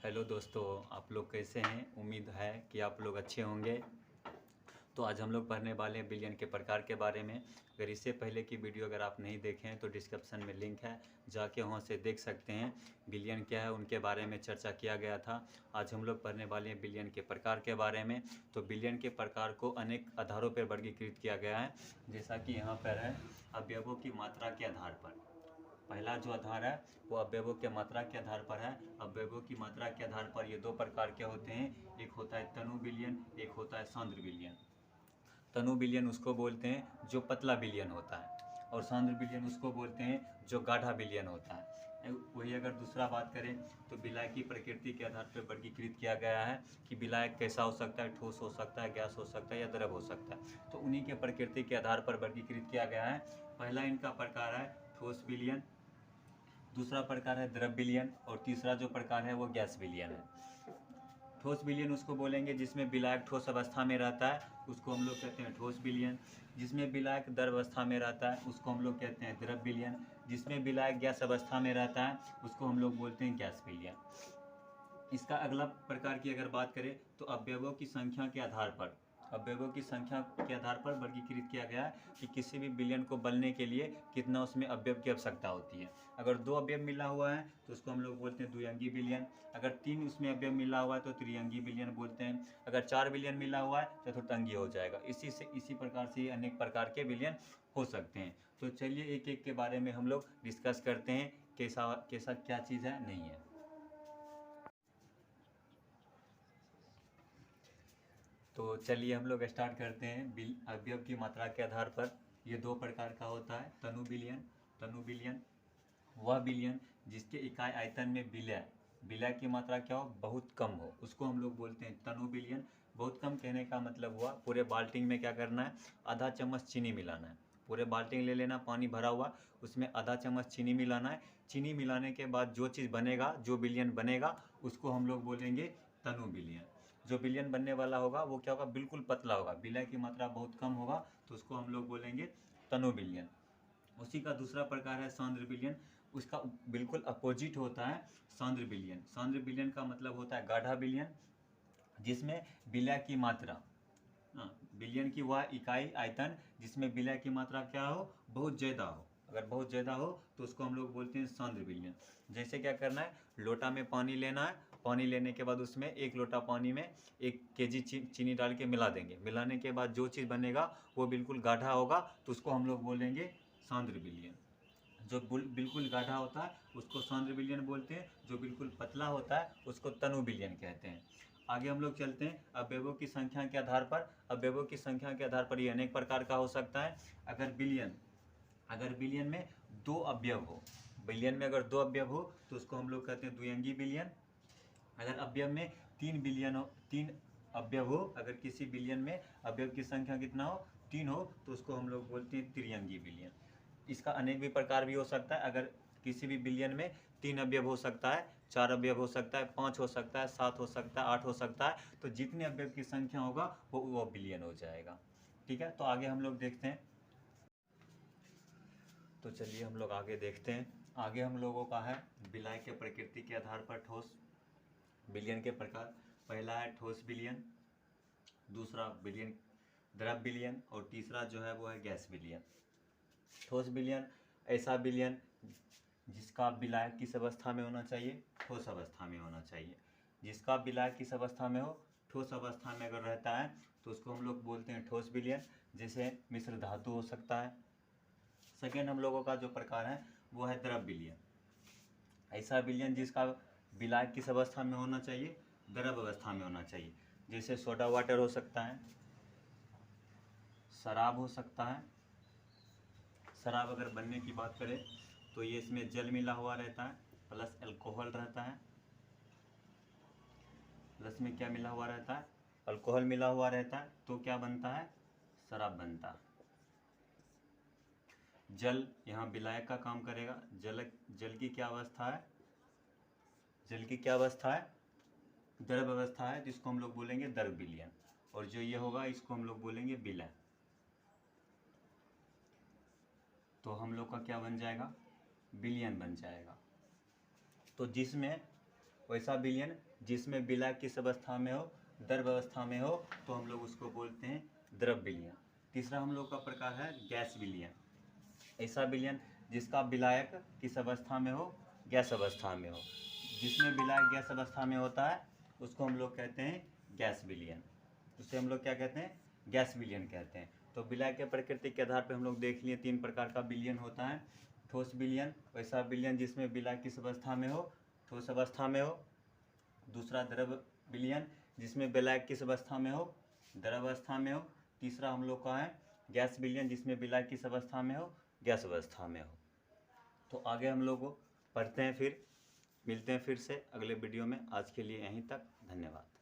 Hello दोस्तों, आप लोग कैसे हैं? उम्मीद है कि आप लोग अच्छे होंगे। तो आज हम लोग पढ़ने वाले हैं बिलियन के प्रकार के बारे में। अगर इससे पहले की वीडियो अगर आप नहीं देखें हैं तो डिस्क्रिप्शन में लिंक है, जाके वहाँ से देख सकते हैं। बिलियन क्या है उनके बारे में चर्चा किया गया था। आज हम लोग पढ़ने वाले हैं बिलियन के प्रकार के बारे में। तो बिलियन के प्रकार को अनेक आधारों पर वर्गीकृत किया गया है, जैसा कि यहाँ पर है अवयवों की मात्रा के आधार पर। पहला जो आधार है वो अवयवों के मात्रा के आधार पर है। अवयवों की मात्रा के आधार पर ये दो प्रकार के होते हैं, एक होता है तनु बिलियन, एक होता है सांद्र बिलियन। तनु बिलियन उसको बोलते हैं जो पतला बिलियन होता है, और सांद्र बिलियन उसको बोलते हैं जो गाढ़ा बिलियन होता है। वही अगर दूसरा बात करें तो विलायक की प्रकृति के आधार पर वर्गीकृत किया गया है कि विलायक कैसा हो सकता है, ठोस हो सकता है, गैस हो सकता है या द्रव हो सकता है। तो उन्हीं के प्रकृति के आधार पर वर्गीकृत किया गया है। पहला इनका प्रकार है ठोस बिलियन, दूसरा प्रकार है द्रव विलयन, और तीसरा जो प्रकार है वो गैस विलयन है। ठोस विलयन उसको बोलेंगे जिसमें विलायक ठोस अवस्था में रहता है, उसको हम लोग कहते हैं ठोस विलयन। जिसमें विलायक द्रव अवस्था में रहता है उसको हम लोग कहते हैं द्रव विलयन। जिसमें विलायक गैस अवस्था में रहता है उसको हम लोग बोलते हैं गैस विलयन। इसका अगला प्रकार की अगर बात करें तो अवयवों की संख्या के आधार पर, अवयवों की संख्या के आधार पर वर्गीकृत किया गया है कि किसी भी बिलियन को बनने के लिए कितना उसमें अवयव की आवश्यकता होती है। अगर दो अवयव मिला हुआ है तो उसको हम लोग बोलते हैं द्विअंगी बिलियन। अगर तीन उसमें अवयव मिला हुआ है तो त्रिअंगी बिलियन बोलते हैं। अगर चार बिलियन मिला हुआ है तो चतुर्थंगी हो जाएगा। इसी प्रकार से अनेक प्रकार के बिलियन हो सकते हैं। तो चलिए एक एक के बारे में हम लोग डिस्कस करते हैं, कैसा कैसा क्या चीज़ है नहीं है। तो चलिए हम लोग स्टार्ट करते हैं। अवयव की मात्रा के आधार पर ये दो प्रकार का होता है तनु बिलियन। तनु बिलियन वह बिलियन जिसके इकाई आयतन में विलय की मात्रा क्या हो, बहुत कम हो, उसको हम लोग बोलते हैं तनु बिलियन। बहुत कम कहने का मतलब हुआ पूरे बाल्टी में क्या करना है, आधा चम्मच चीनी मिलाना है। पूरे बाल्टी ले लेना पानी भरा हुआ, उसमें आधा चम्मच चीनी मिलाना है। चीनी मिलाने के बाद जो चीज़ बनेगा, जो बिलियन बनेगा, उसको हम लोग बोलेंगे तनु बिलियन। जो बिलियन बनने वाला होगा वो क्या होगा, बिल्कुल पतला होगा, विलय की मात्रा बहुत कम होगा, तो उसको हम लोग बोलेंगे तनु बिलियन। उसी का दूसरा प्रकार है सांद्र बिलियन। उसका बिल्कुल अपोजिट होता है सांद्र बिलियन। सांद्र बिलियन का मतलब होता है गाढ़ा बिलियन, जिसमें विलय की मात्रा, बिलियन की वह इकाई आयतन जिसमें विलय की मात्रा क्या हो, बहुत ज़्यादा हो। अगर बहुत ज़्यादा हो तो उसको हम लोग बोलते हैं सांद्र विलयन। जैसे क्या करना है, लोटा में पानी लेना है, पानी लेने के बाद उसमें एक लोटा पानी में 1 kg चीनी डाल के मिला देंगे। मिलाने के बाद जो चीज़ बनेगा वो बिल्कुल गाढ़ा होगा, तो उसको हम लोग बोलेंगे सांद्र विलयन। जो बिल्कुल गाढ़ा होता है उसको सांद्र विलयन बोलते हैं, जो बिल्कुल पतला होता है उसको तनु विलयन कहते हैं। आगे हम लोग चलते हैं अवयवों की संख्या के आधार पर। अवयवों की संख्या के आधार पर ये अनेक प्रकार का हो सकता है। अगर बिलियन में दो अवयव हो, बिलियन में अगर दो अवयव हो तो उसको हम लोग कहते हैं द्विअंगी बिलियन। अगर अवयव में तीन अवयव हो, अगर किसी बिलियन में अवयव की संख्या कितना हो, 3 हो, तो उसको हम लोग बोलते हैं त्रिअंगी बिलियन। इसका अनेक भी प्रकार भी हो सकता है। अगर किसी भी बिलियन में 3 अवयव हो सकता है, 4 अवयव हो सकता है, 5 हो सकता है, 7 हो सकता है, 8 हो सकता है, तो जितने अवयव की संख्या होगा वो बिलियन हो जाएगा। ठीक है, तो आगे हम लोग देखते हैं। तो चलिए हम लोग आगे देखते हैं। आगे हम लोगों का है विलय के प्रकृति के आधार पर ठोस बिलियन के प्रकार। पहला है ठोस बिलियन, दूसरा बिलियन द्रव बिलियन, और तीसरा जो है वो है गैस बिलियन। ठोस बिलियन ऐसा बिलियन जिसका विलय किस अवस्था में होना चाहिए, ठोस अवस्था में होना चाहिए। जिसका विलय किस अवस्था में हो, ठोस अवस्था में अगर रहता है तो उसको हम लोग बोलते हैं ठोस बिलियन। जैसे मिश्र धातु हो सकता है। सेकेंड हम लोगों का जो प्रकार है वो है द्रव विलयन। ऐसा विलयन जिसका विलय किस अवस्था में होना चाहिए, द्रव अवस्था में होना चाहिए। जैसे सोडा वाटर हो सकता है, शराब हो सकता है। शराब अगर बनने की बात करें तो ये इसमें जल मिला हुआ रहता है, प्लस अल्कोहल रहता है। प्लस में क्या मिला हुआ रहता है, अल्कोहल मिला हुआ रहता है, तो क्या बनता है, शराब बनता है। जल यहाँ विलायक का काम करेगा। जल की क्या अवस्था है, जल की क्या अवस्था है, द्रव अवस्था है, जिसको हम लोग बोलेंगे द्रव विलयन। और जो ये होगा इसको हम लोग बोलेंगे विलय। तो हम लोग का क्या बन जाएगा, विलयन बन जाएगा। तो जिसमें वैसा विलयन जिसमें विलय किस अवस्था में हो, द्रव अवस्था में हो, तो हम लोग उसको बोलते हैं द्रव विलयन। तीसरा हम लोग का प्रकार है गैस विलयन। ऐसा विलयन जिसका विलायक किस अवस्था में हो, गैस अवस्था में हो। जिसमें विलायक गैस अवस्था में होता है उसको हम लोग कहते हैं गैस विलयन। उसे हम लोग क्या कहते हैं, गैस विलयन कहते हैं। तो विलय के प्रकृति के आधार पर हम लोग देख लिए 3 प्रकार का विलयन होता है। ठोस विलयन, वैसा विलयन जिसमें विलय किस अवस्था में हो, ठोस अवस्था में हो। दूसरा द्रव विलयन जिसमें विलय किस अवस्था में हो, द्रव अवस्था में हो। तीसरा हम लोग का है गैस विलयन जिसमें विलय किस अवस्था में हो, गैस अवस्था में हो। तो आगे हम लोग पढ़ते हैं, फिर मिलते हैं फिर से अगले वीडियो में। आज के लिए यहीं तक, धन्यवाद।